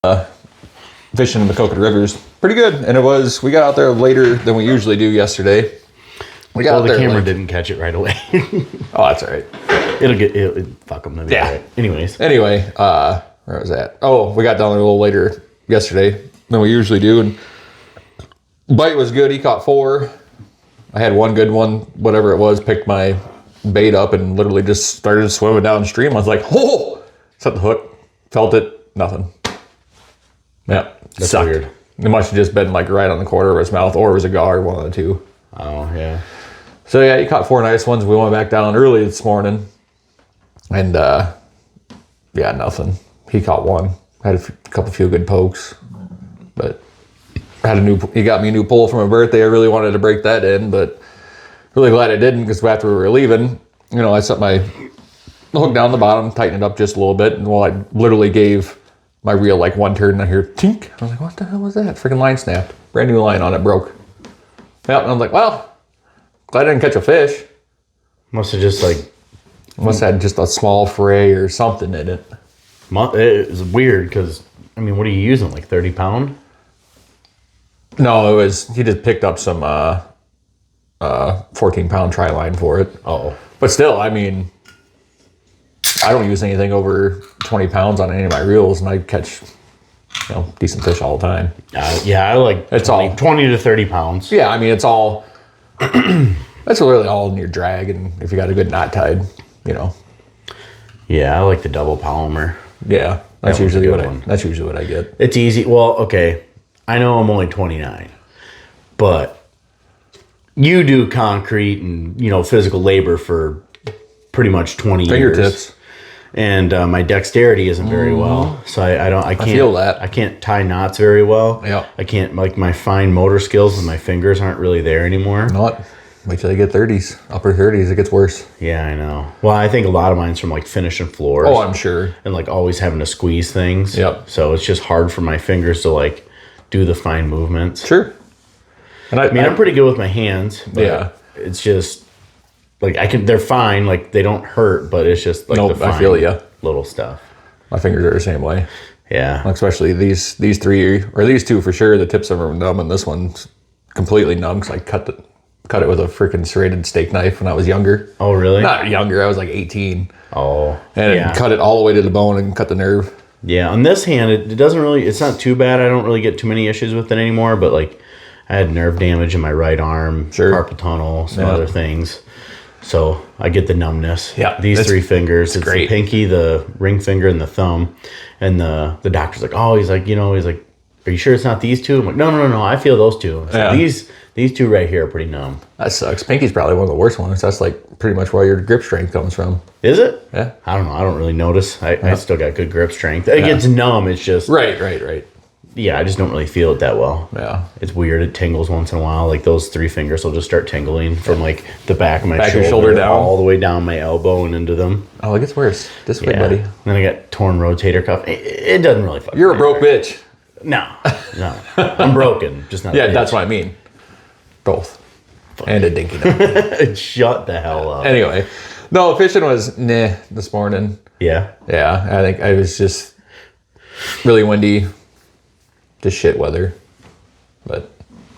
fishing in the Coconut Rivers. Pretty good. And we got out there later than we usually do yesterday. The camera didn't catch it right away. Oh, that's all right. It'll fuck them. Yeah. Right. Anyways. Anyway, where was that? Oh, we got down there a little later yesterday than we usually do. And bite was good. He caught 4. I had one good one, whatever it was, picked my bait up and literally just started swimming downstream. I was like, oh, set the hook, felt it, nothing. Yeah, that's sucked. Weird. It must have just been like right on the corner of his mouth, or it was a gar, one of the two. Oh, yeah. So yeah, he caught 4 nice ones. We went back down early this morning, and yeah, nothing. He caught 1. Had a couple few good pokes, but he got me a new pole for my birthday. I really wanted to break that in, but really glad I didn't, because after we were leaving, I set my hook down the bottom, tightened it up just a little bit, and I literally gave my reel like one turn, and I hear tink. I was like, what the hell was that? Freaking line snapped. Brand new line on it, broke. Yep, and I was like, well, glad I didn't catch a fish. Must have had just a small fray or something in it. It was weird because, what are you using, like 30 pound? No, he just picked up some 14-pound tri line for it. Oh. But still, I don't use anything over 20 pounds on any of my reels, and I catch, decent fish all the time. I like 20 to 30 pounds. Yeah, it's all, that's really all in your drag, and if you got a good knot tied, Yeah, I like the double polymer. Yeah, that's usually what I get. It's easy. Well, okay, I know I'm only 29, but you do concrete and, physical labor for pretty much 20 years. Fingertips. And my dexterity isn't very well, so I can't feel that. I can't tie knots very well. Yeah. I can't, my fine motor skills with my fingers aren't really there anymore. Not. Wait till you get 30s, upper 30s, it gets worse. Yeah, I know. Well, I think a lot of mine's from finishing floors. Oh, I'm sure. And always having to squeeze things. Yep. So it's just hard for my fingers to do the fine movements. Sure. And I'm pretty good with my hands. But yeah. It's just they're fine. They don't hurt, but it's just nope, the fine I feel you. Little stuff. My fingers are the same way. Yeah. Especially these 3, or these 2 for sure. The tips of them are numb, and this one's completely numb. Cause I cut it with a freaking serrated steak knife when I was younger. Oh, really? Not younger. I was like 18. Oh. And it cut it all the way to the bone and cut the nerve. Yeah. On this hand, it doesn't really. It's not too bad. I don't really get too many issues with it anymore. But I had nerve damage in my right arm, carpal tunnel, some other things. So I get the numbness. Yeah, these 3 fingers. It's great. The pinky, the ring finger, and the thumb. And the doctor's like, oh, he's like, are you sure it's not these 2? I'm like, no. I feel those 2. So yeah. These 2 right here are pretty numb. That sucks. Pinky's probably one of the worst ones. That's pretty much where your grip strength comes from. Is it? Yeah. I don't know. I don't really notice. I still got good grip strength. It gets numb. It's just right. Yeah, I just don't really feel it that well. Yeah. It's weird. It tingles once in a while. Those 3 fingers will just start tingling from the back of my shoulder down, all the way down my elbow and into them. Oh, it gets worse. This way, buddy. And then I got torn rotator cuff. It doesn't really fuck. You're a broke bitch. No. I'm broken. Just not. Yeah, that's what I mean. Both. And a dinky nut. Shut the hell up. Anyway, no, fishing was this morning. Yeah. Yeah, I think I was just really windy. Just shit weather,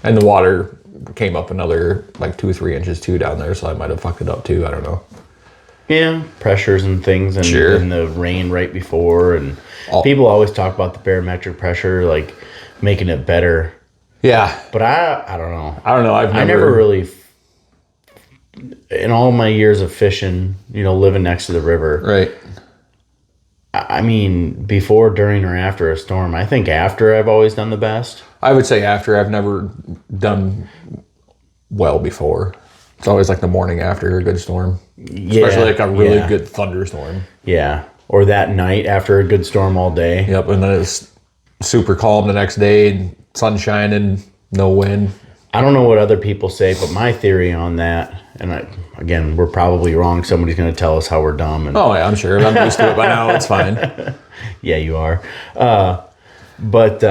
and the water came up another 2 or 3 inches too down there, so I might have fucked it up too. I don't know. Yeah, pressures and things, and, and the rain right before, and people always talk about the barometric pressure, making it better. Yeah, but I don't know. I never really, in all my years of fishing, living next to the river, right. Before, during, or after a storm, I think after I've always done the best. I would say after. I've never done well before. It's always the morning after a good storm. Yeah. Especially a really good thunderstorm. Yeah. Or that night after a good storm all day. Yep. And then it's super calm the next day, sun shining, no wind. I don't know what other people say, but my theory on that, and again, we're probably wrong. Somebody's going to tell us how we're dumb. Oh, yeah, I'm sure. I'm used to it by now. It's fine. Yeah, you are. But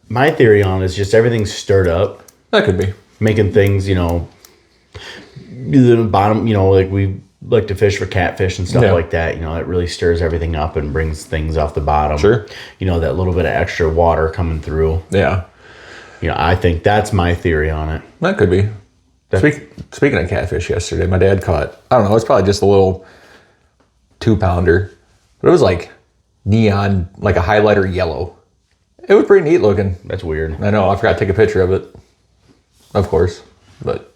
my theory on it is just everything's stirred up. That could be. Making things, the bottom, we like to fish for catfish and stuff like that. You know, it really stirs everything up and brings things off the bottom. Sure. You know, that little bit of extra water coming through. Yeah. You know, I think that's my theory on it. That could be. Speaking of catfish yesterday, my dad caught, I don't know, it's probably just a little 2-pounder, but it was like neon, like a highlighter yellow. It was pretty neat looking. That's weird. I know, I forgot to take a picture of it, of course, but.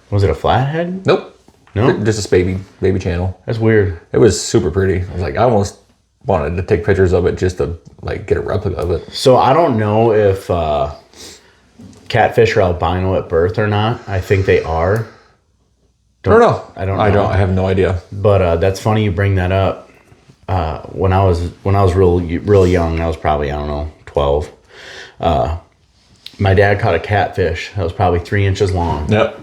Was it a flathead? Nope. No? Just a baby channel. That's weird. It was super pretty. I was like, I almost wanted to take pictures of it just to like get a replica of it. So I don't know if catfish are albino at birth or not. I think they are. I don't know. I don't know. I have no idea. But that's funny you bring that up. When I was real young, I was probably, I don't know, 12. My dad caught a catfish that was probably 3 inches long. Yep.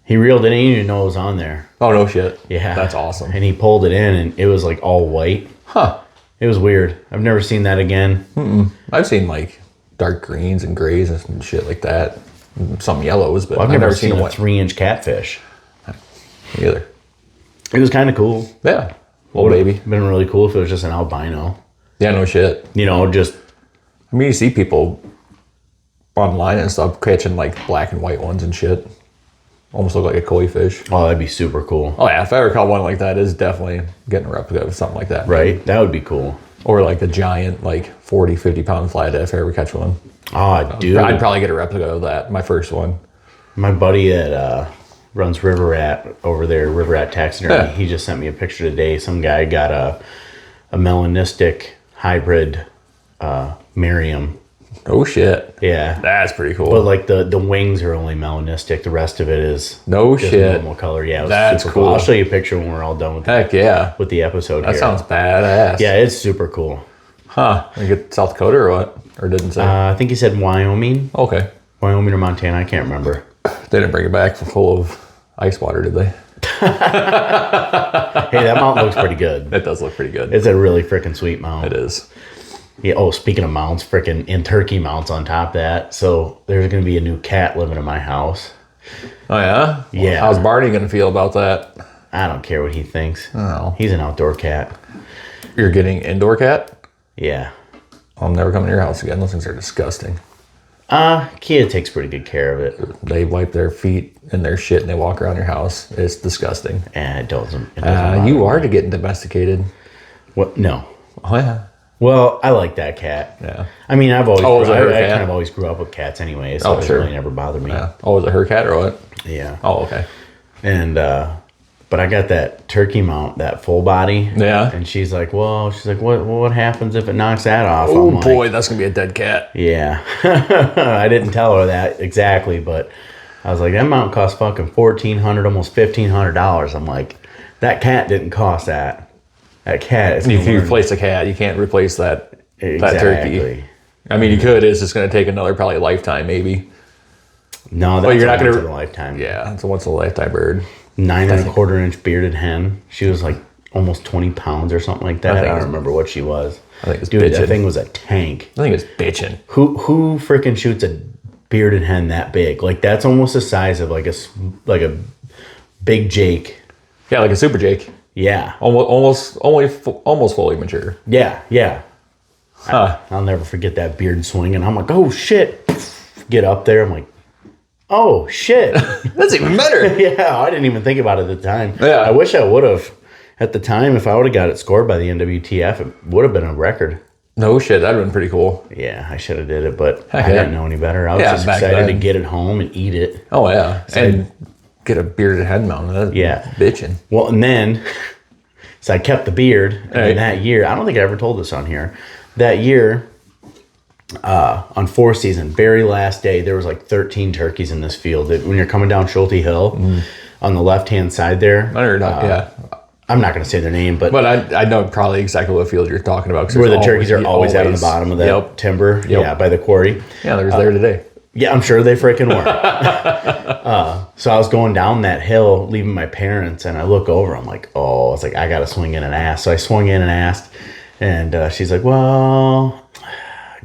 He reeled it in. He didn't even know it was on there. Oh, no shit. Yeah. That's awesome. And he pulled it in, and it was like all white. Huh. It was weird. I've never seen that again. I've seen like dark greens and grays and shit like that. Some yellows, but Well, I've never seen a one 3-inch catfish. either. It was kind of cool. Yeah. Little baby. Been really cool if it was just an albino. Yeah, no shit. You know, just. I mean, you see people online and stuff catching like black and white ones and shit. Almost look like a koi fish. Oh, that'd be super cool. Oh yeah, if I ever caught one like that, it's definitely getting a replica of something like that. Right? That would be cool. Or like a giant, like 40, 50 pound flathead if I ever catch one. Oh, dude. I'd probably get a replica of that, my first one. My buddy that runs River Rat over there, River Rat Taxidermy, he just sent me a picture today. Some guy got a melanistic hybrid Merriam. Oh shit. Yeah. That's pretty cool. But like the wings are only melanistic. The rest of it is no just shit. normal color. Yeah, it was That's super cool. I'll show you a picture when we're all done with Heck yeah. with the episode That here. sounds badass. Yeah, it's super cool. Huh. You get South Dakota or what? Or didn't say? I think he said Wyoming. Okay. Wyoming or Montana. I can't remember. They didn't bring it back full of ice water, did they? Hey, that mount looks pretty good. It does look pretty good. It's a really freaking sweet mount. It is. Yeah. Oh, speaking of mounts, freaking in turkey mounts on top of that. So there's going to be a new cat living in my house. Oh yeah? Yeah. How's Barney gonna feel about that? I don't care what he thinks. Oh. He's an outdoor cat. You're getting indoor Yeah. I'm never coming to your house again. Those things are disgusting. Kia takes pretty good care of it. They wipe their feet and their shit and they walk around your house. It's disgusting. And it doesn't bother You are me. to getting domesticated. What? No. Oh yeah. Well, I like that cat. Yeah. I mean, I've always Oh, is it her I cat? kind of always grew up with cats anyway, so Oh, it sure. really never bothered me. Yeah. Oh, is it her cat or what? Yeah. Oh, okay. And but I got that turkey mount, that full body. Yeah. And she's like, what happens if it knocks that off? Oh I'm like, boy, that's gonna be a dead cat. yeah. I didn't tell her that exactly, but I was like, that mount cost fucking $1,400, almost $1,500. I'm like, that cat didn't cost that. That cat is You gonna can learn- replace a cat. You can't replace that Exactly. turkey. I mean, you could. It's just gonna take another probably lifetime, maybe. No, that's you're not once gonna- in a lifetime. Yeah, it's a once in a lifetime bird. 9.25-inch bearded hen. She was like almost 20 pounds or something like that. I think don't it's- remember what she was. I think it's Dude, bitchin'. that thing was a tank. I think it's bitching. Who freaking shoots a bearded hen that big? Like that's almost the size of like a big Jake. Yeah, like a super Jake. Yeah. Almost fully mature. Yeah. Huh. I'll never forget that beard swing, and I'm like, oh shit. Get up there, I'm like, oh shit. That's even better. Yeah, I didn't even think about it at the time. Yeah. I wish I would have. At the time, if I would have got it scored by the NWTF, it would have been a record. No shit, that'd been pretty cool. Yeah, I should have did it, but I Heck yeah. didn't know any better. I was Yeah, just back excited to then. get it home and eat it. Oh yeah, and get a bearded head mount. That's Yeah. bitching. Well, and then, so I kept the beard, and Right. then that year, I don't think I ever told this on here. That year, on fourth season, very last day, there was like 13 turkeys in this field. When you're coming down Schulte Hill, on the left-hand side there, I heard not. Yeah, I'm not going to say their name, but but I know probably exactly what field you're talking about. 'cause where the there's turkeys are always out on the bottom of that Yep. timber, Yep. yeah, by the quarry. Yeah, there was there today. Yeah, I'm sure they freaking were. So I was going down that hill, leaving my parents, and I look over. I'm like, oh, it's like I got to swing in and ask. So I swung in and asked, and she's like, well,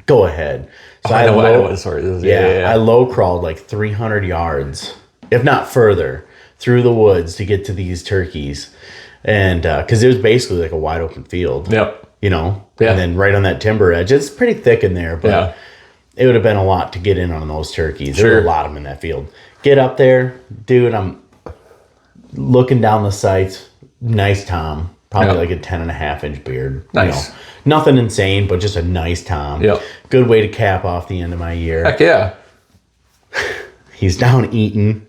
go ahead. So I know what the story is. I low crawled like 300 yards, if not further, through the woods to get to these turkeys. And because it was basically like a wide open field. Yep. You know? Yeah. And then right on that timber edge, it's pretty thick in there, but it would have been a lot to get in on those turkeys. There were a lot of them in that field. Get up there, dude, I'm looking down the sights. Nice tom. Probably like a 10.5-inch beard. Nice. You know, nothing insane, but just a nice tom. Yep. Good way to cap off the end of my year. Heck yeah. He's down eating.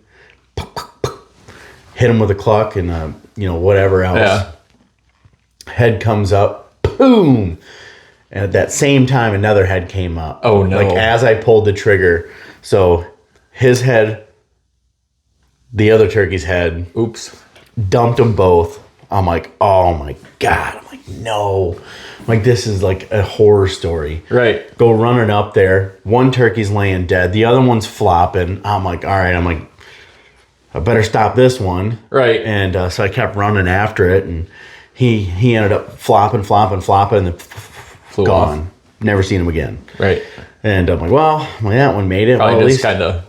Hit him with a cluck and whatever else. Yeah. Head comes up. Boom. And at that same time, another head came up. Oh, no. Like as I pulled the trigger. So his head, the other turkey's head. Oops. Dumped them both. I'm like, oh my God. I'm like, no. I'm like, this is like a horror story. Right. Go running up there. One turkey's laying dead. The other one's flopping. I'm like, all right. I'm like, I better stop this one. Right. And so I kept running after it. And he ended up flopping, and then Flew gone. off. Never seen him again. Right. And I'm like, well, that one made it. Probably well, at just least kind of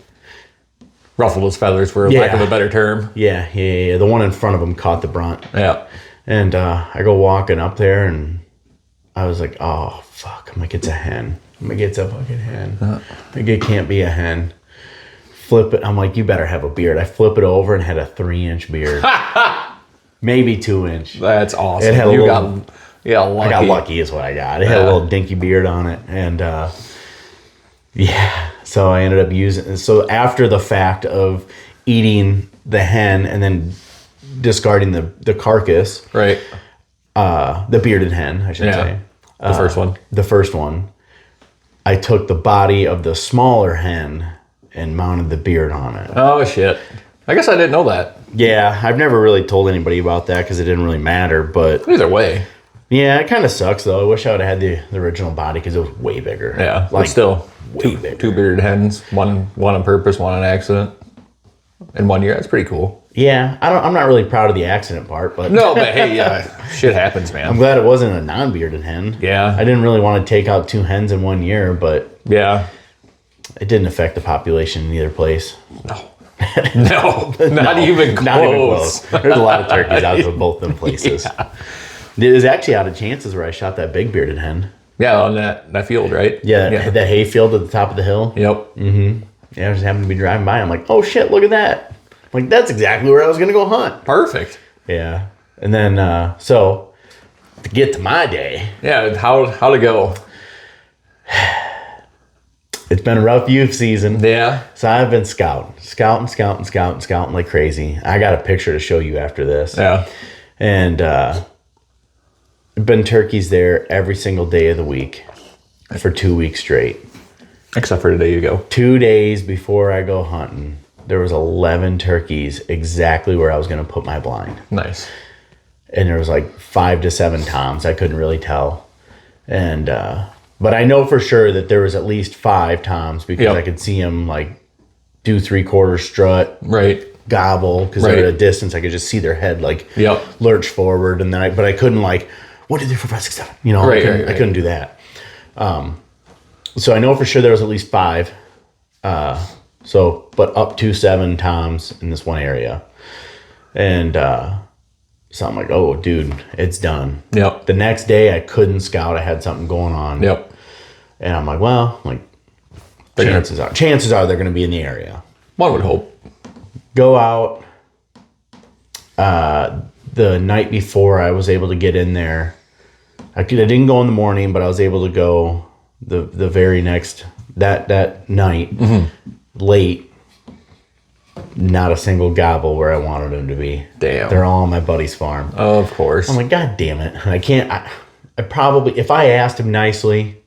ruffled his feathers, for lack of a better term. Yeah. The one in front of him caught the brunt. Yeah. And I go walking up there, and I was like, oh, fuck. I'm like, it's a hen. I'm like, it's a fucking hen. Like, it can't be a hen. Flip it. I'm like, you better have a beard. I flip it over and had a 3-inch beard. Maybe 2-inch. That's awesome. It had lucky. I got lucky is what I got. It had a little dinky beard on it. And so I ended up using. So after the fact of eating the hen and then discarding the carcass. Right. The bearded hen, I should say. The first one. The first one. I took the body of the smaller hen and mounted the beard on it. Oh, shit. I guess I didn't know that. Yeah, I've never really told anybody about that because it didn't really matter. But either way. Yeah, it kind of sucks, though. I wish I would have had the original body because it was way bigger. Yeah, like, still way bigger. 2 bearded hens, one on purpose, one on accident. In 1 year, that's pretty cool. Yeah, I'm not really proud of the accident part, but no, but hey, shit happens, man. I'm glad it wasn't a non-bearded hen. Yeah, I didn't really want to take out 2 hens in 1 year, but yeah, it didn't affect the population in either place. No, not even close. Not even close. There's a lot of turkeys out of both them places. Yeah. It was actually out of chances where I shot that big bearded hen. Yeah, on that field, right? Yeah, that hay field at the top of the hill. Yep. Mm-hmm. Yeah, I just happened to be driving by. I'm like, oh shit, look at that. I'm like, that's exactly where I was gonna go hunt. Perfect. Yeah. And then so to get to my day. Yeah, how'd it go? It's been a rough youth season. Yeah. So I've been scouting like crazy. I got a picture to show you after this. Yeah. And been turkeys there every single day of the week for 2 weeks straight. Except for today you go. 2 days before I go hunting, there was 11 turkeys exactly where I was going to put my blind. Nice. And there was like 5 to 7 toms. I couldn't really tell. And but I know for sure that there was at least 5 toms because I could see them like do 3/4 strut. Right. Gobble because they're at a distance. I could just see their head like lurch forward, and then but I couldn't like 1, 2, 3, 4, 5, 6, 7. You know, I couldn't do that. So I know for sure there was at least 5. But up to 7 toms in this one area, and so I'm like, oh, dude, it's done. Yep. The next day I couldn't scout. I had something going on. Yep. And I'm like, well, like chances are they're going to be in the area. One would hope. Go out. The night before, I was able to get in there. I didn't go in the morning, but I was able to go the very next that night late. Not a single gobble where I wanted them to be. Damn. They're all on my buddy's farm. Of course. I'm like, God damn it! I can't. I probably, if I asked him nicely,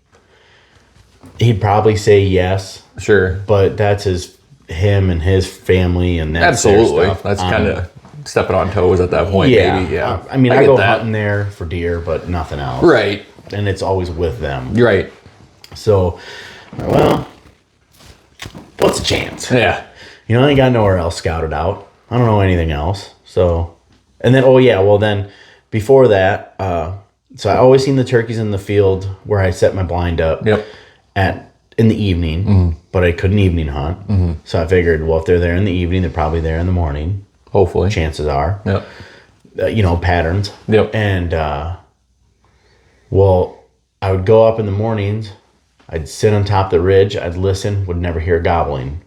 he'd probably say yes. Sure. But that's him and his family, and that's absolutely their stuff. That's kind of stepping on toes at that point. Yeah, maybe. Yeah. I mean, I go hunting there for deer, but nothing else. Right. And it's always with them. You're right. So, well, what's the chance? Yeah. You know, I ain't got nowhere else scouted out. I don't know anything else. So, and then then before that, so I always seen the turkeys in the field where I set my blind up. Yep. In the evening, but I couldn't evening hunt. So I figured, well, if they're there in the evening, they're probably there in the morning. Hopefully. Chances are. Yep. Patterns. Yep. And, well, I would go up in the mornings. I'd sit on top of the ridge. I'd listen. Would never hear gobbling.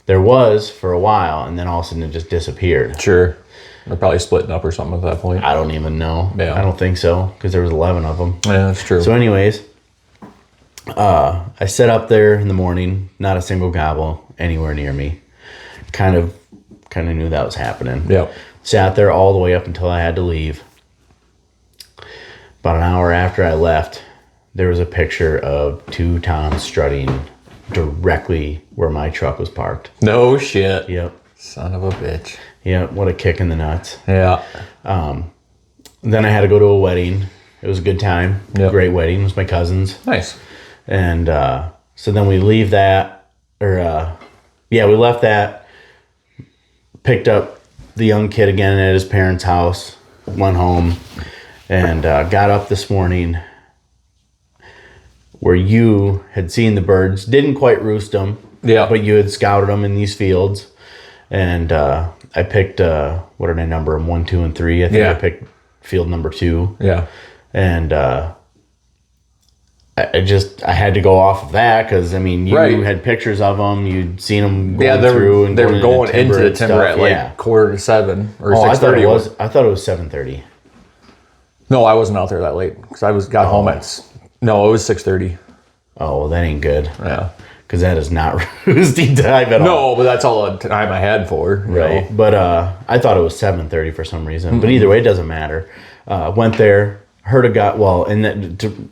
There was for a while, and then all of a sudden it just disappeared. Sure. They're probably splitting up or something at that point. I don't even know. Yeah. I don't think so, because there was 11 of them. Yeah, that's true. So anyways, I sat up there in the morning, not a single gobble anywhere near me. Kind of knew that was happening. Yep. Sat there all the way up until I had to leave. About an hour after I left, there was a picture of 2 toms strutting directly where my truck was parked. No shit. Yep. Son of a bitch. Yep. What a kick in the nuts. Yeah. Then I had to go to a wedding. It was a good time. Yep. Great wedding. It was my cousin's. Nice. And so then we leave that, we left that, picked up the young kid again at his parents' house, went home, and got up this morning where you had seen the birds, didn't quite roost them, but you had scouted them in these fields. And I picked, what did I number them? 1, 2, and 3. I think I picked field number 2. Yeah. And I had to go off of that because, I mean, you had pictures of them. You'd seen them going through. And they were going into the timber at like 6:45 or 6:30. I thought it was 7:30. No, I wasn't out there that late because I got home no, it was 6:30. Oh, well, that ain't good. Yeah. Because that is not roosting time at all. No, but that's all the time I had for. Right. But I thought it was 7:30 for some reason. Mm-hmm. But either way, it doesn't matter. Went there, heard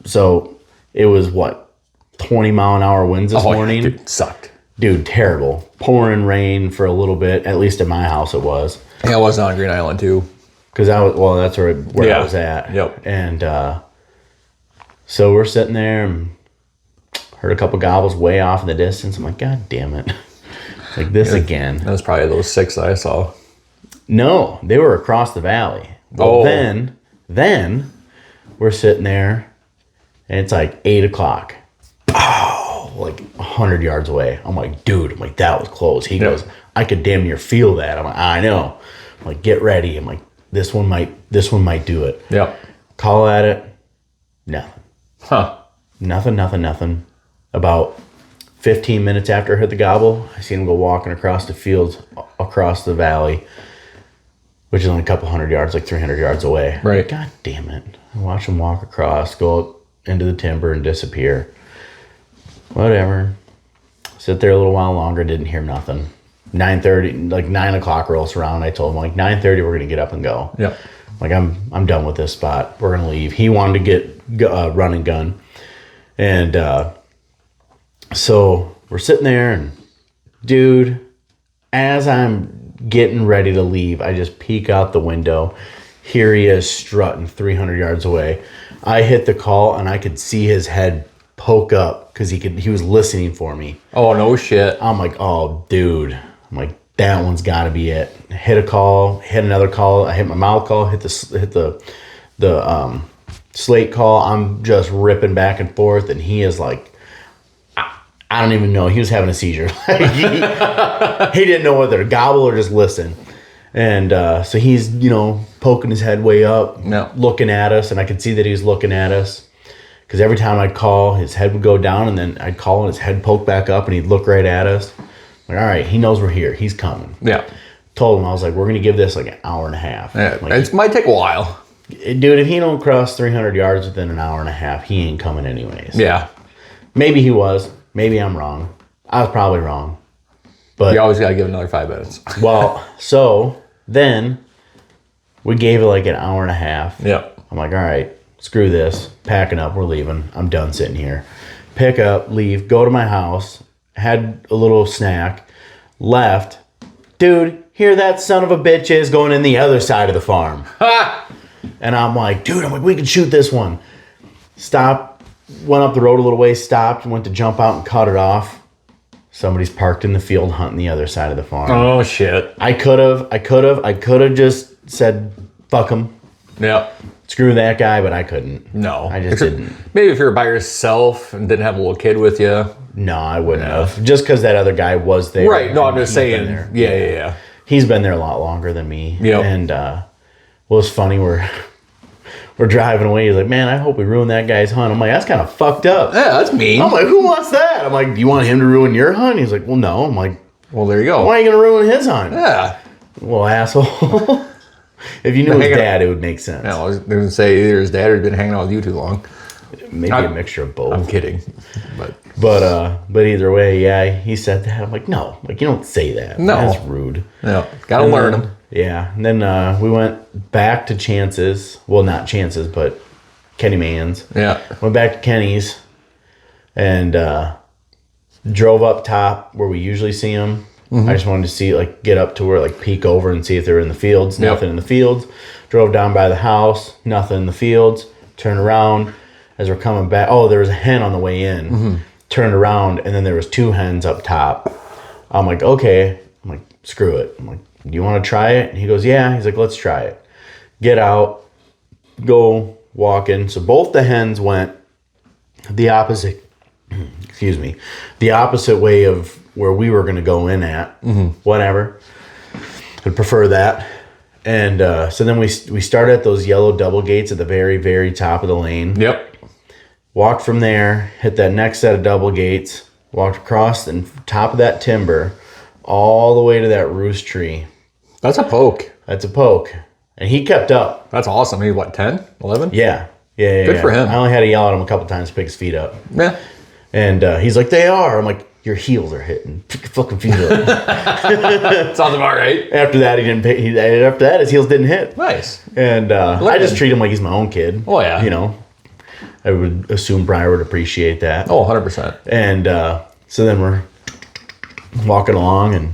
so it was 20-mile-an-hour winds this morning. Dude, it sucked. Dude, terrible. Pouring rain for a little bit. At least at my house it was. Yeah, I was on Green Island too. Because that's where I was at. Yep. And so we're sitting there and heard a couple gobbles way off in the distance. I'm like, God damn it. Like this again. That was probably those 6 that I saw. No, they were across the valley. Well, then we're sitting there and it's like 8 o'clock. Oh, like 100 yards away. I'm like, dude, that was close. He goes, I could damn near feel that. I'm like, I know. I'm like, get ready. I'm like, this one might do it. Yep. Call at it. Nothing. Huh. Nothing. About 15 minutes after I heard the gobble, I seen him go walking across the fields, across the valley, which is only a couple hundred yards, like 300 yards away. Right. God damn it. I watch him walk across, go up into the timber and disappear. Whatever. Sit there a little while longer, didn't hear nothing. 9:30, like 9 o'clock rolls around. I told him, like, 9:30, we're going to get up and go. Yep. Like, I'm done with this spot. We're going to leave. He wanted to get run and gun. And so we're sitting there, and dude, as I'm getting ready to leave, I just peek out the window. Here he is strutting 300 yards away. I hit the call, and I could see his head poke up because he was listening for me. Oh, no shit. I'm like, oh, dude. I'm like, that one's got to be it. Hit a call, hit another call. I hit my mouth call, hit the slate call. I'm just ripping back and forth, and he is like, I don't even know. He was having a seizure. he didn't know whether to gobble or just listen. And so he's, poking his head way up, looking at us, and I could see that he was looking at us. Because every time I'd call, his head would go down, and then I'd call, and his head poked back up, and he'd look right at us. Like, all right, he knows we're here. He's coming. Yeah. Told him, I was like, we're going to give this like an hour and a half. Yeah, like, it might take a while. Dude, if he don't cross 300 yards within an hour and a half, he ain't coming anyways. Yeah. Maybe he was. Maybe I'm wrong. I was probably wrong. But you always got to give another 5 minutes. Well, so then we gave it like an hour and a half. Yep. I'm like, all right, screw this. Packing up. We're leaving. I'm done sitting here. Pick up, leave, go to my house. Had a little snack. Left. Dude, here that son of a bitch is going in the other side of the farm. Ha! And I'm like, we can shoot this one. Stopped, went up the road a little way, stopped, went to jump out and cut it off. Somebody's parked in the field hunting the other side of the farm. Oh, shit. I could have just said, fuck him. Yep. Screw that guy, but I couldn't. No. I just didn't. Maybe if you were by yourself and didn't have a little kid with you. No, I wouldn't have. Just because that other guy was there. Right. No, I'm just saying. Yeah. he's been there a lot longer than me. Yep. And well, it's funny, we're driving away. He's like, man, I hope we ruin that guy's hunt. I'm like, that's kind of fucked up. Yeah, that's mean. I'm like, who wants that? I'm like, do you want him to ruin your hunt? He's like, well, no. I'm like, well, there you go. why are you going to ruin his hunt? Yeah. Well, asshole. If you knew his dad, it would make sense. Yeah, I was going to say either his dad or he'd been hanging out with you too long. Maybe a mixture of both. I'm kidding. But either way, yeah, he said that. I'm like, no, like you don't say that. No. That's rude. No, got to learn them. Yeah. And then we went back to Chance's. Well, not Chance's, but Kenny Mann's. Yeah. Went back to Kenny's and drove up top where we usually see them. I just wanted to see, like, get up to where, like, peek over and see if they're in the fields. Yep. Nothing in the fields. Drove down by the house. Nothing in the fields. Turned around as we're coming back. Oh, there was a hen on the way in. Turned around, and then there was 2 hens up top. I'm like, okay. I'm like, screw it. I'm like, do you want to try it? And he goes, yeah. He's like, let's try it. Get out. Go walking. So both the hens went the opposite, the opposite way of where we were going to go in at. Whatever. I'd prefer that. And so then we started at those yellow double gates at the very, very top of the lane. Yep. Walked from there, hit that next set of double gates, walked across the top of that timber, all the way to that roost tree. That's a poke. That's a poke. And he kept up. That's awesome. He's what, 10, 11? Yeah. Good for him. I only had to yell at him a couple times to pick his feet up. Yeah. And he's like, they are. I'm like, your heels are hitting. Pick your fucking feet up. Sounds about right. After that, after that, his heels didn't hit. Nice. And I just treat him like he's my own kid. Oh, yeah. You know, I would assume Briar would appreciate that. Oh, 100%. And so then we're walking along and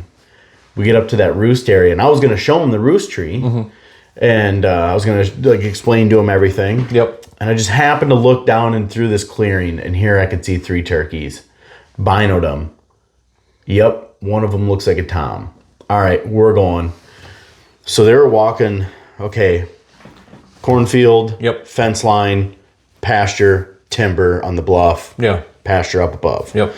we get up to that roost area. And I was going to show him the roost tree. And I was going to explain to him everything. Yep. And I just happened to look down and through this clearing. And here I could see 3 turkeys. Binoed them. Yep. One of them looks like a tom. All right. We're going. So they were walking. Okay. Cornfield. Yep. Fence line. Pasture. Timber on the bluff. Yeah. Pasture up above. Yep.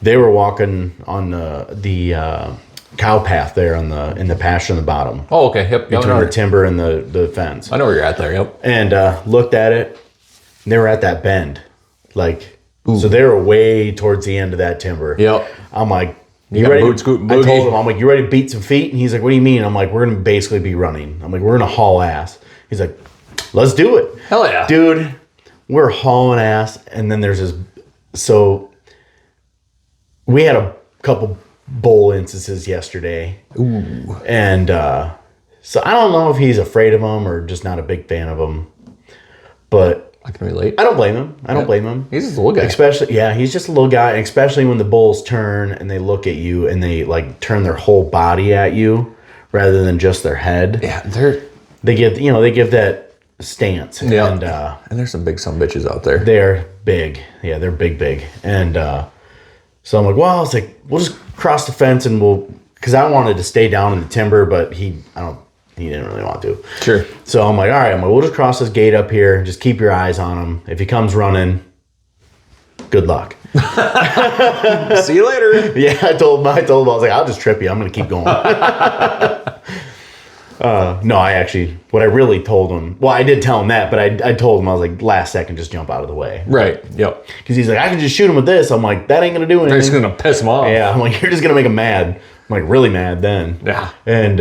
They were walking on the cow path there in the pasture on the bottom. Oh, okay. Yep. Between the timber and the fence. I know where you're at there. Yep. And looked at it. And they were at that bend. Like, so they were way towards the end of that timber. Yep. I'm like, you ready? Boot, scoot, and I boogie. told him, I'm like, you ready to beat some feet? And he's like, what do you mean? I'm like, we're going to basically be running. I'm like, we're going to haul ass. He's like, let's do it. Hell yeah. Dude, we're hauling ass. And then there's this. So we had a couple bull instances yesterday. Ooh. And so I don't know if he's afraid of them or just not a big fan of them. But I can relate. I don't blame him. I don't blame him. He's just a little guy. Especially, yeah, he's just a little guy. Especially when the bulls turn and they look at you and they like turn their whole body at you rather than just their head. Yeah, they give that stance. Yeah. And there's some big son bitches out there. they're big. Yeah, they're big. And so I'm like, well, it's like we'll just cross the fence and because I wanted to stay down in the timber, but he didn't really want to. Sure. So I'm like, all right, we'll just cross this gate up here. Just keep your eyes on him. If he comes running, good luck. See you later. Yeah, I told him, I was like, I'll just trip you. I'm going to keep going. No, what I really told him, well, I did tell him that, but I told him, I was like, last second, just jump out of the way. Right. Yep. Because he's like, I can just shoot him with this. I'm like, that ain't going to do anything. You're just going to piss him off. Yeah, I'm like, you're just going to make him mad. I'm like, really mad then. Yeah. And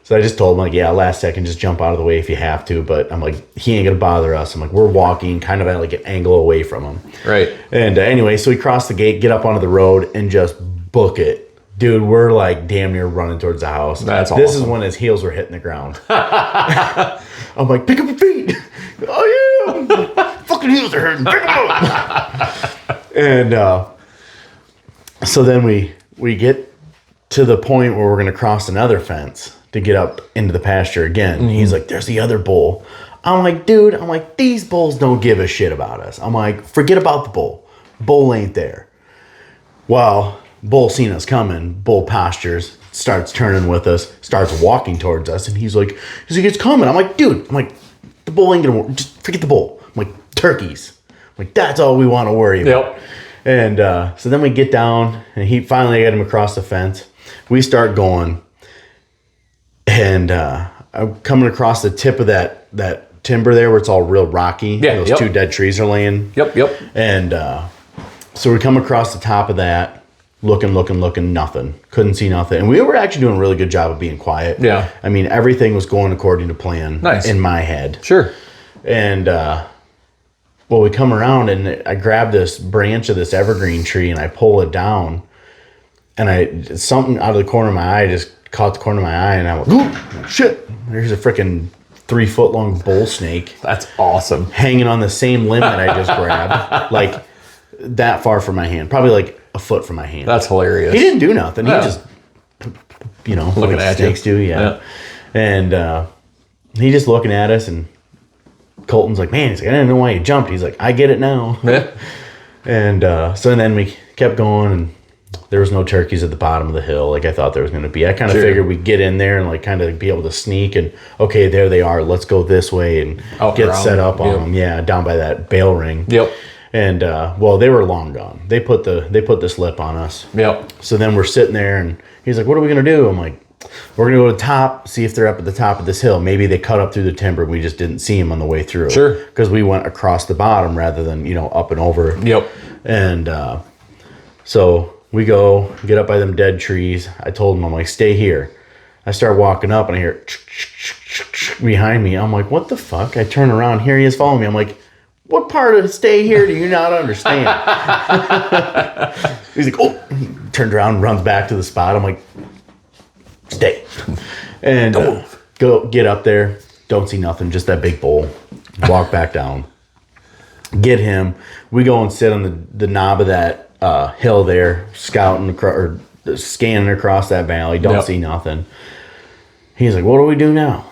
so I just told him, like, yeah, last second, just jump out of the way if you have to. But I'm like, he ain't going to bother us. I'm like, we're walking kind of at like an angle away from him. Right. And anyway, so we cross the gate, get up onto the road, and just book it. Dude, we're like damn near running towards the house. That's This awesome. is when his heels were hitting the ground. I'm like, pick up your feet. Oh, yeah. Fucking heels are hurting. Pick them up. And so then we get to the point where we're going to cross another fence to get up into the pasture again. He's like, there's the other bull. I'm like, dude, these bulls don't give a shit about us. I'm like, forget about the bull. Bull ain't there. Well, bull seen us coming. Bull postures, starts turning with us, starts walking towards us. And he's like, it's coming. I'm like, dude, the bull ain't going to work. Just forget the bull. I'm like, turkeys. I'm like, that's all we want to worry about. Yep. And so then we get down and he finally got him across the fence. We start going. And I'm coming across the tip of that timber there where it's all real rocky. Yeah, those 2 dead trees are laying. Yep. And so we come across the top of that, looking, nothing. Couldn't see nothing. And we were actually doing a really good job of being quiet. Yeah. I mean, everything was going according to plan in my head. Sure. And well, we come around and I grab this branch of this evergreen tree and I pull it down. And something out of the corner of my eye just caught the corner of my eye, and I went, "Ooh, shit!" There's a freaking 3-foot long bull snake. That's awesome. Hanging on the same limb that I just grabbed, like that far from my hand, probably like a foot from my hand. That's hilarious. He didn't do nothing. He just, looking like at snakes you. do, yeah. And he just looking at us, and Colton's like, "Man," he's like, "I didn't know why you jumped." He's like, "I get it now." Yeah. And so then we kept going, and there was no turkeys at the bottom of the hill like I thought there was going to be. I kind of figured we'd get in there and like kind of be able to sneak and, okay, there they are. Let's go this way and get set up on them. Yeah, down by that bale ring. Yep. And well, they were long gone. They put the slip on us. Yep. So then we're sitting there and he's like, "What are we going to do?" I'm like, "We're going to go to the top, see if they're up at the top of this hill. Maybe they cut up through the timber. We just didn't see them on the way through." Sure. Because we went across the bottom rather than, up and over. Yep. And so we go, get up by them dead trees. I told him, I'm like, "Stay here." I start walking up and I hear behind me. I'm like, "What the fuck?" I turn around. Here he is following me. I'm like, "What part of stay here do you not understand?" He's like, "Oh," he turned around and runs back to the spot. I'm like, "Stay." And go get up there. Don't see nothing. Just that big bull. Walk back down. Get him. We go and sit on the knob of that hill there, scouting or scanning across that valley. Don't see nothing. He's like, "What do we do now?"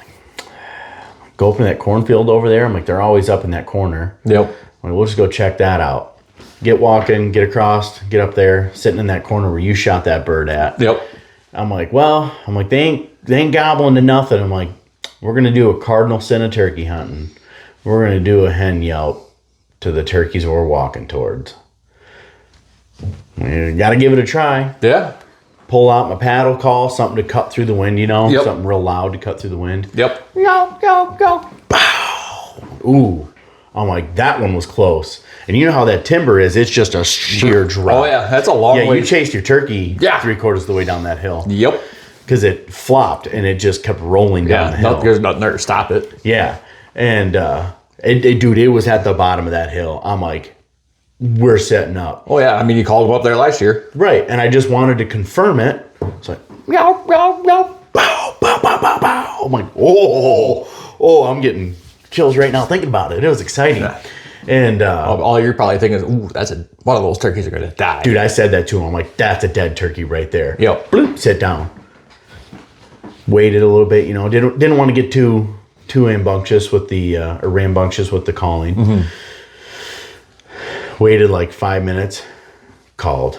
Go up in that cornfield over there. I'm like, "They're always up in that corner." Yep. I'm like, "We'll just go check that out." Get walking, get across, get up there, sitting in that corner where you shot that bird at. Yep. I'm like, they ain't gobbling to nothing. I'm like, "We're gonna do a cardinal sin of turkey hunting. We're gonna do a hen yelp to the turkeys we're walking towards. You gotta give it a try." Yeah. Pull out my paddle call, something to cut through the wind, Yep. something real loud to cut through the wind. Yep. Go. Pow! Ooh. I'm like, that one was close. And you know how that timber is, it's just a sheer drop. Oh, yeah. That's a long way. Yeah, you chased your turkey 3/4 of the way down that hill. Yep. Because it flopped and it just kept rolling down the hill. There's nothing there to stop it. Yeah. And, dude, it was at the bottom of that hill. I'm like, we're setting up. Oh, yeah. I mean, you called him up there last year. Right. And I just wanted to confirm it. It's like, meow, meow, meow, bow, bow, bow, bow, bow. I'm like, oh, I'm getting chills right now thinking about it. It was exciting. Yeah. And all you're probably thinking is, "Ooh, one of those turkeys are going to die." dude, I said that to him. I'm like, "That's a dead turkey right there." Yep. Bloop, sit down. Waited a little bit, didn't want to get too rambunctious with the calling. Mm-hmm. Waited like 5 minutes. Called.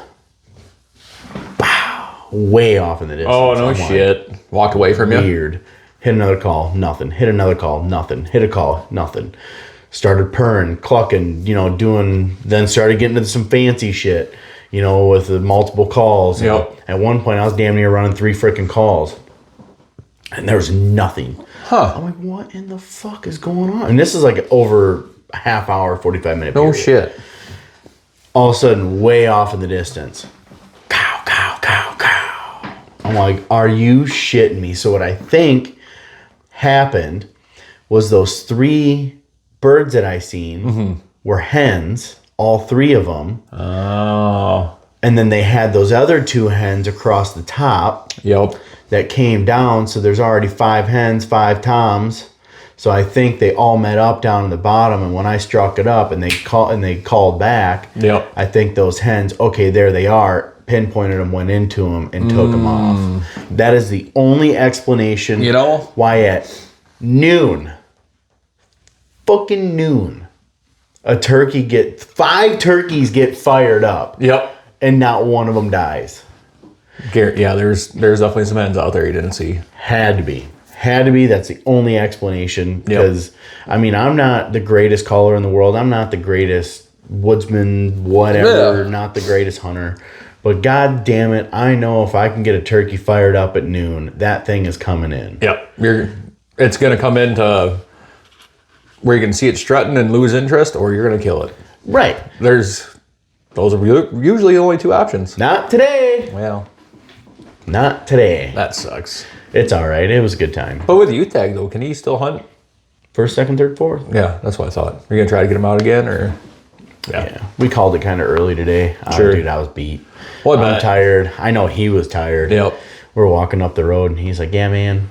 Pow! Way off in the distance. Oh, no shit. Walked away from you? Weird. Hit another call, nothing. Hit another call, nothing. Hit a call, nothing. Started purring, clucking, then started getting into some fancy shit, with the multiple calls. Yep. At one point, I was damn near running 3 freaking calls. And there was nothing. Huh. I'm like, what in the fuck is going on? And this is like over a half hour, 45-minute period. No shit. All of a sudden, way off in the distance. Cow, cow, cow, cow. I'm like, are you shitting me? So what I think happened was those 3 birds that I seen were hens, all 3 of them. Oh. And then they had those other 2 hens across the top. Yep. That came down, so there's already 5 hens, 5 toms. So I think they all met up down in the bottom, and when I struck it up and they called back, yep. I think those hens, okay, there they are, pinpointed them, went into them, and took them off. That is the only explanation why at noon, fucking noon, 5 turkeys get fired up. Yep. And not one of them dies. Yeah, there's definitely some hens out there you didn't see. Had to be. That's the only explanation. Because, I'm not the greatest caller in the world. I'm not the greatest woodsman, whatever. Yeah. Not the greatest hunter. But god damn it, I know if I can get a turkey fired up at noon, that thing is coming in. Yep. It's going to come into where you can see it strutting and lose interest, or you're going to kill it. Right. Those are usually the only two options. Not today. Well, not today. that sucks. It's all right. It was a good time. But with youth tag, though, can he still hunt? First, second, third, fourth. Yeah, that's what I thought. Are you going to try to get him out again, or? Yeah. We called it kind of early today. Sure. Dude, I was beat. Well, I'm tired. I know he was tired. Yep. We're walking up the road, and he's like, yeah, man,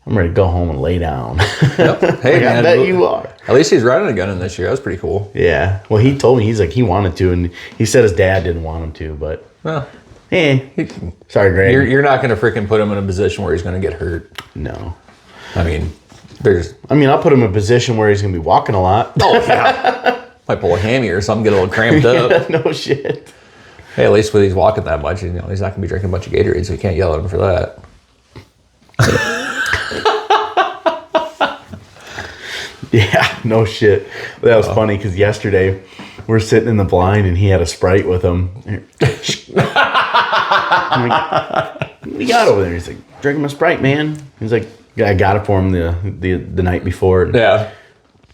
I'm ready to go home and lay down. Yep. Hey, man. I bet you are. At least he's riding a gun in this year. That's pretty cool. Yeah. Well, he told me, he's like, he wanted to, and he said his dad didn't want him to, but Well, sorry, Greg. you're not going to freaking put him in a position where he's going to get hurt. No. I mean, I'll put him in a position where he's going to be walking a lot. Oh, yeah. Might pull a hammy or something, get a little cramped up. No shit. Hey, at least when he's walking that much, he's not going to be drinking a bunch of Gatorade, so you can't yell at him for that. Yeah, no shit. That was funny because yesterday we're sitting in the blind and he had a Sprite with him. I'm like, what you got over there? He's like, drinking my Sprite, man. He's like, I got it for him the night before. Yeah.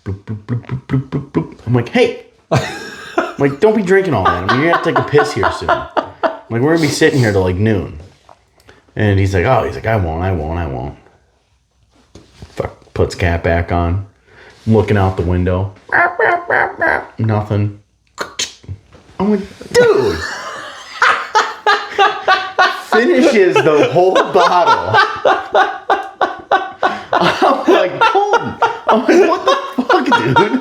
Bloop, bloop, bloop, bloop, bloop, bloop, bloop. I'm like, hey. I'm like, don't be drinking all that. I mean, you're going to have to take a piss here soon. I'm like, we're going to be sitting here till like noon. And he's like, I won't. Fuck, puts cap back on. I'm looking out the window. Nothing. I'm like, dude. Finishes the whole bottle. I'm like, Colton. I'm like, what the fuck, dude?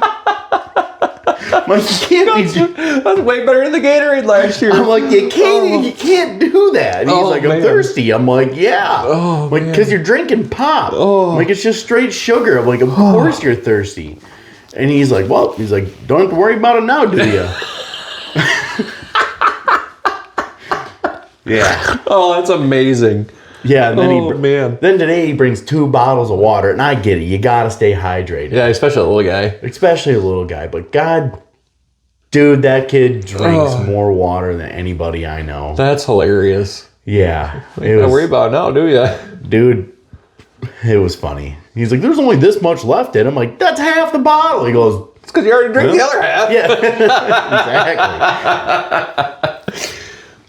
I'm like, you can't be. That's way better than the Gatorade last year. I'm like, you can't do that. And he's like, I'm thirsty. I'm like, yeah. Oh, like, because you're drinking pop. Oh. I'm like, it's just straight sugar. I'm like, of course you're thirsty. And he's like, well, don't have to worry about it now, do you? Yeah. Oh, that's amazing. Yeah, and then then today he brings 2 bottles of water, and I get it. You got to stay hydrated. Yeah, especially a little guy. Especially a little guy. But God, dude, that kid drinks more water than anybody I know. That's hilarious. Yeah. You don't worry about it now, do you? Dude, it was funny. He's like, there's only this much left in it. I'm like, that's half the bottle. He goes, it's because you already drank the other half. Yeah. Exactly.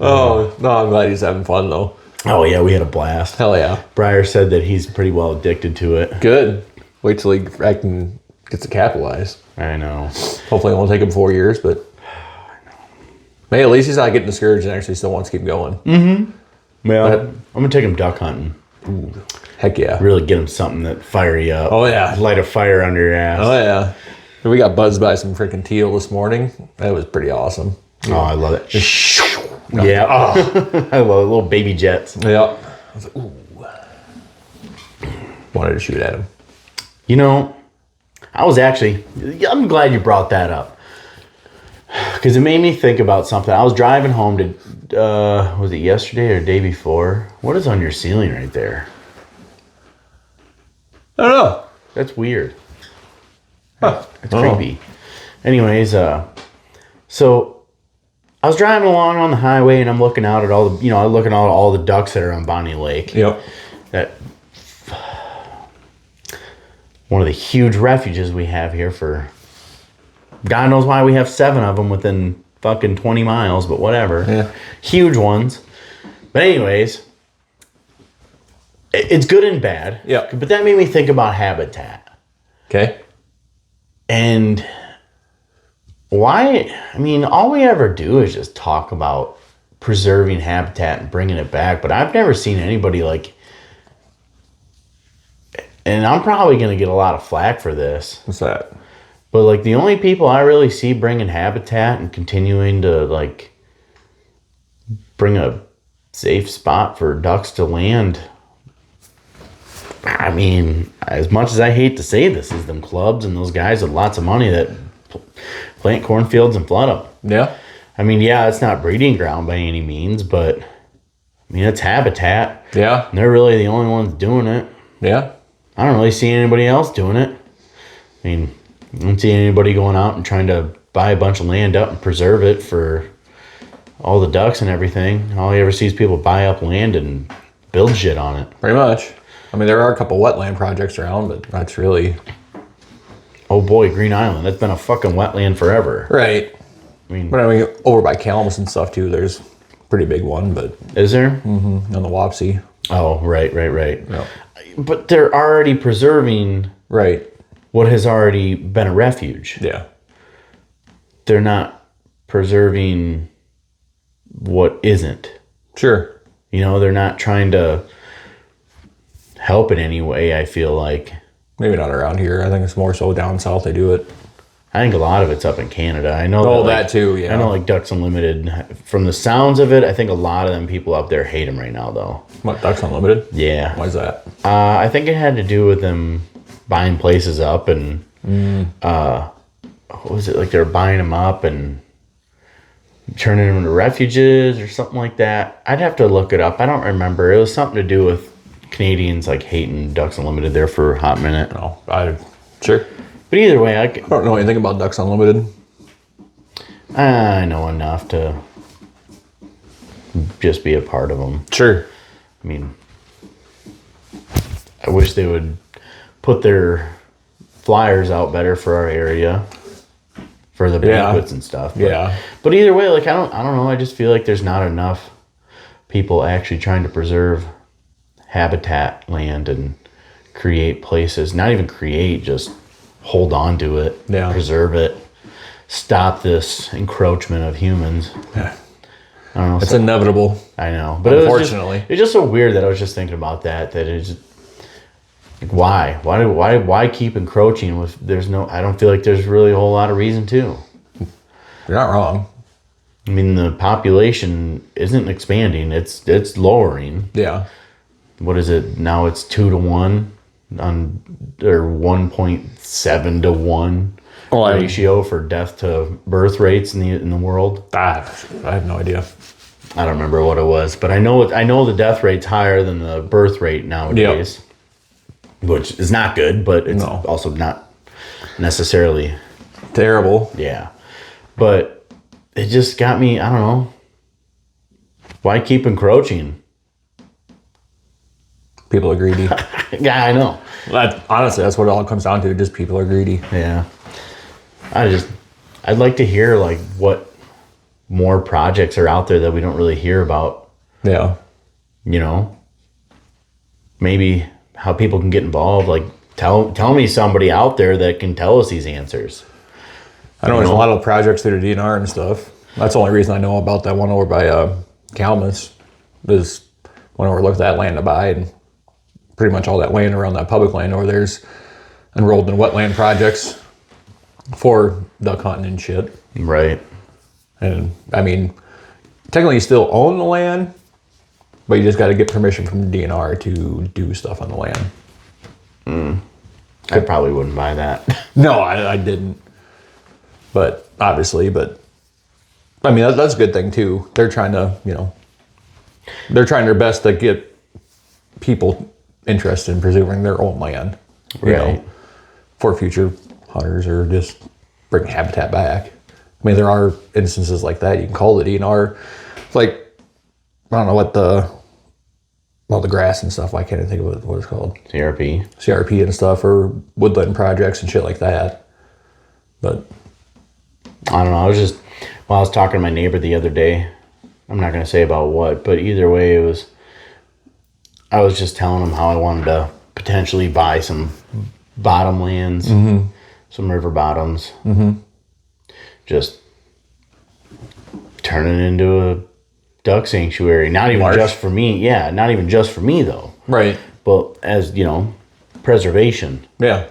Oh, no, I'm glad he's having fun, though. Oh, yeah, we had a blast. Hell yeah. Breyer said that he's pretty well addicted to it. Good. Wait till he gets to capitalize. I know. Hopefully it won't take him 4 years, but hey, at least he's not getting discouraged and actually still wants to keep going. Mm-hmm. Well, I'm going to take him duck hunting. Ooh, heck yeah. Really get him something that fire you up. Oh, yeah. Light a fire under your ass. Oh, yeah. We got buzzed by some freaking teal this morning. That was pretty awesome. Oh, I love it. Yeah. Yeah. Oh. I love it. Little baby jets. Yeah. I was like, ooh. Wanted to shoot at him. You know, I'm glad you brought that up. Because it made me think about something. I was driving home to, was it yesterday or the day before? What is on your ceiling right there? I don't know. That's weird. Huh. It's creepy. Anyways, so I was driving along on the highway and I'm looking out at all the ducks that are on Bonnie Lake. Yep. That one of the huge refuges we have here for God knows why we have 7 of them within fucking 20 miles, but whatever. Yeah. Huge ones. But anyways, it's good and bad. Yeah. But that made me think about habitat. Okay. And all we ever do is just talk about preserving habitat and bringing it back. But I've never seen anybody and I'm probably going to get a lot of flack for this. What's that? But the only people I really see bringing habitat and continuing to bring a safe spot for ducks to land. I mean, as much as I hate to say this, is them clubs and those guys with lots of money that plant cornfields and flood them. Yeah. I mean, yeah, it's not breeding ground by any means, but I mean, it's habitat. Yeah. And they're really the only ones doing it. Yeah. I don't really see anybody else doing it. I mean, I don't see anybody going out and trying to buy a bunch of land up and preserve it for all the ducks and everything. All you ever see is people buy up land and build shit on it. Pretty much. I mean, there are a couple wetland projects around, but that's really... Oh boy, Green Island. That's been a fucking wetland forever. Right. But I mean, over by Calamus and stuff too, there's a pretty big one, but... Is there? Mm-hmm. On the Wapsie. Oh, right. Yep. But they're already preserving... Right. What has already been a refuge. Yeah. They're not preserving what isn't. Sure. You know, they're not trying to help in any way, I feel like. Maybe not around here. I think it's more so down south they do it. I think a lot of it's up in Canada. I know that too, yeah. I know, like, Ducks Unlimited, from the sounds of it, I think a lot of them people up there hate them right now, though. What, Ducks Unlimited? Yeah. Why is that? I think it had to do with them buying places up and, what was it? Like, they were buying them up and turning them into refuges or something like that. I'd have to look it up. I don't remember. It was something to do with Canadians, like, hating Ducks Unlimited there for a hot minute. No, sure. But either way, I don't know anything about Ducks Unlimited. I know enough to just be a part of them. Sure. I mean, I wish they would put their flyers out better for our area, for the banquets and stuff. But either way, like, I don't know. I just feel like there's not enough people actually trying to preserve habitat land and create places. Not even create, just hold on to it, preserve it, stop this encroachment of humans. Yeah. I don't know. It's inevitable. I know. But unfortunately. It's just so weird that I was just thinking about that it's like, why? Why keep encroaching with I don't feel like there's really a whole lot of reason to. You're not wrong. I mean, the population isn't expanding, it's lowering. Yeah. What is it? Now it's 2 to 1 or 1.7 to 1 ratio for death to birth rates in the world. I have no idea. I don't remember what it was, but I know the death rate's higher than the birth rate nowadays, which is not good, but it's also not necessarily terrible. Yeah, but it just got me. I don't know. Why keep encroaching? People are greedy. Yeah, I know. Honestly, that's what it all comes down to. Just people are greedy. Yeah. I'd like to hear, like, what more projects are out there that we don't really hear about. Yeah. You know? Maybe how people can get involved. Like, tell me somebody out there that can tell us these answers. I know there's a lot of projects through the DNR and stuff. That's the only reason I know about that one over by Calamus. Is when I looked at that land to buy, and pretty much all that land around that public land over there's enrolled in wetland projects for duck hunting and shit. Right. And I mean, technically you still own the land, but you just got to get permission from the DNR to do stuff on the land. I probably wouldn't buy that. No, I didn't. But obviously, I mean, that's a good thing too. They're trying to, they're trying their best to get people interested in preserving their own land, you know, for future hunters or just bring habitat back. I mean, there are instances like that. You can call the DNR, like, I don't know what the grass and stuff. I can't even think of what it's called. CRP and stuff, or woodland projects and shit like that. But I don't know. I was talking to my neighbor the other day. I'm not going to say about what, but either way, I was just telling him how I wanted to potentially buy some bottomlands, some river bottoms, just turn it into a duck sanctuary. Not even just for me. Yeah, not even just for me though. Right. But as, preservation. Yeah.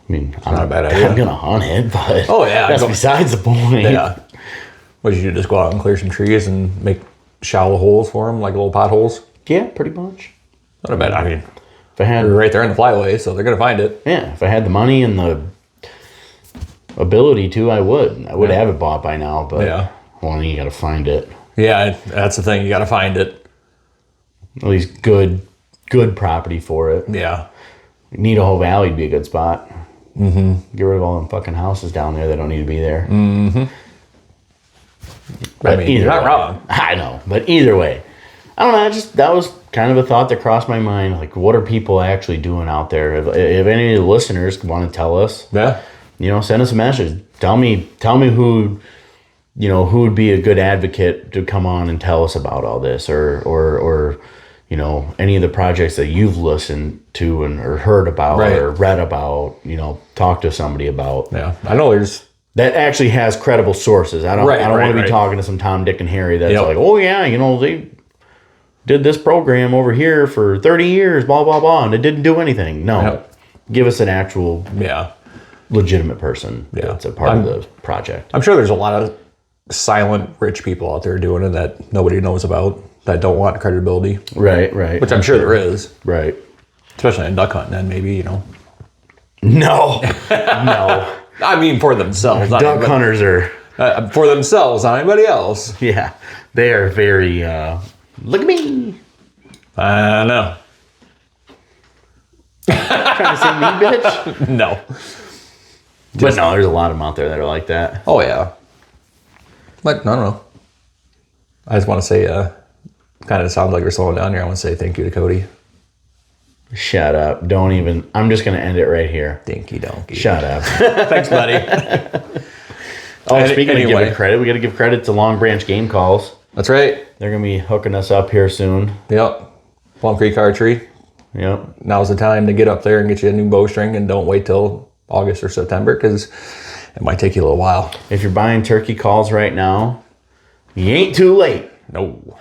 I mean, it's not a bad idea. I'm going to hunt it, but that's besides the point. Yeah. What, you should just go out and clear some trees and make shallow holes for them, like little potholes? Yeah, pretty much. Not a bad. I mean, if I had, they're right there in the flyway, so they're gonna find it. Yeah, if I had the money and the ability to, I would. I would have it bought by now, but well, you got to find it. Yeah, that's the thing. You got to find it. At least good property for it. Yeah. Needle Valley would be a good spot. Get rid of all them fucking houses down there that don't need to be there. But you're not wrong. I know, but either way, I don't know. That was kind of a thought that crossed my mind. Like, what are people actually doing out there? If any of the listeners want to tell us, send us a message. Tell me who, who would be a good advocate to come on and tell us about all this, or any of the projects that you've listened to or heard about or read about. Talk to somebody about. Yeah, I know there's. That actually has credible sources. I don't want to be talking to some Tom, Dick, and Harry that's like, oh yeah, they did this program over here for 30 years, blah, blah, blah, and it didn't do anything. No. Give us an actual legitimate person that's a part of the project. I'm sure there's a lot of silent rich people out there doing it that nobody knows about, that don't want credibility. Right. Which I'm sure there is. Right. Especially in duck hunting, then maybe, No. I mean, for themselves. Duck hunters are... for themselves, not anybody else. Yeah. They are very... look at me. I know. Trying to say me, bitch? No. But no, there's a lot of them out there that are like that. Oh, yeah. But, I don't know. I just want to say, kind of sounds like we're slowing down here. I want to say thank you to Cody. Shut up. Don't even... I'm just going to end it right here. Dinky donkey. Shut up. Thanks, buddy. Speaking of giving credit, we got to give credit to Long Branch Game Calls. That's right. They're going to be hooking us up here soon. Yep. Plum Creek Archery. Yep. Now's the time to get up there and get you a new bowstring, and don't wait till August or September, because it might take you a little while. If you're buying turkey calls right now, you ain't too late. No.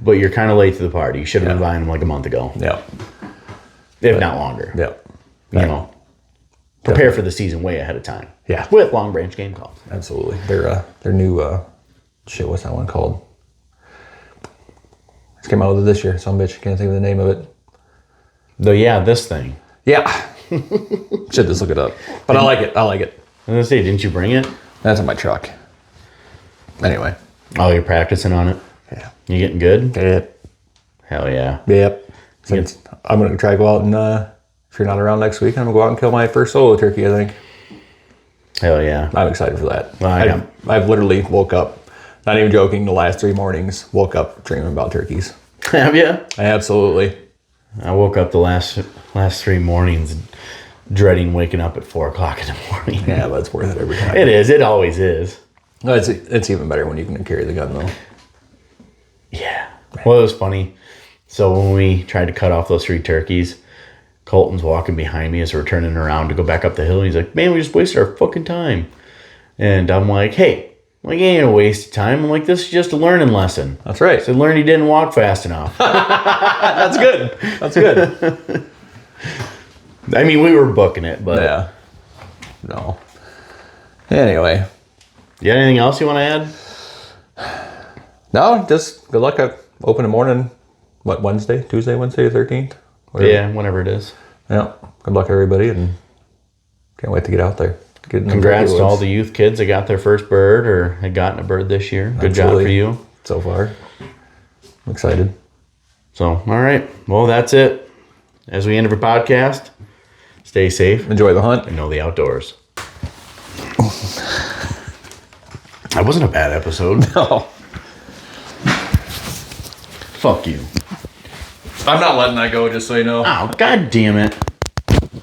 But you're kind of late to the party. You should have been buying them like a month ago. Yep. If not longer. Yep. Prepare for the season way ahead of time. Yeah. With Long Branch Game Calls. Absolutely. Their new, what's that one called? Just came out with it this year. Some bitch, can't think of the name of it. This thing. Yeah. Should just look it up. But I like it. I was going to say, didn't you bring it? That's in my truck. Anyway. Oh, you're practicing on it? Yeah. You getting good? Yep. Hell yeah. Yep. Since I'm going to try to go out and, if you're not around next week, I'm going to go out and kill my first solo turkey, I think. Hell yeah. I'm excited for that. Well, I've literally woke up, not even joking, the last 3 mornings, woke up dreaming about turkeys. Have you? Absolutely. I woke up the last 3 mornings dreading waking up at 4 o'clock in the morning. Yeah, but it's worth it every time. It is. It always is. No, it's even better when you can carry the gun, though. Yeah. Well, it was funny. So when we tried to cut off those 3 turkeys, Colton's walking behind me as we're turning around to go back up the hill. And he's like, man, we just wasted our fucking time. And I'm like, hey, you ain't a waste of time. I'm like, this is just a learning lesson. That's right. So learn he didn't walk fast enough. That's good. That's good. I mean, we were booking it, but... Yeah. No. Anyway. You got anything else you want to add? No, just good luck at open the morning. What, Tuesday, Wednesday, 13th? Whatever. Yeah, whenever it is. Yeah. Good luck, everybody, and can't wait to get out there. Congrats to all the youth kids that got their first bird or had gotten a bird this year. Good job for you. So far. I'm excited. So, all right. Well, that's it. As we end our podcast, stay safe. Enjoy the hunt. And know the outdoors. That wasn't a bad episode. No. Fuck you. I'm not letting that go, just so you know. Oh, God damn it.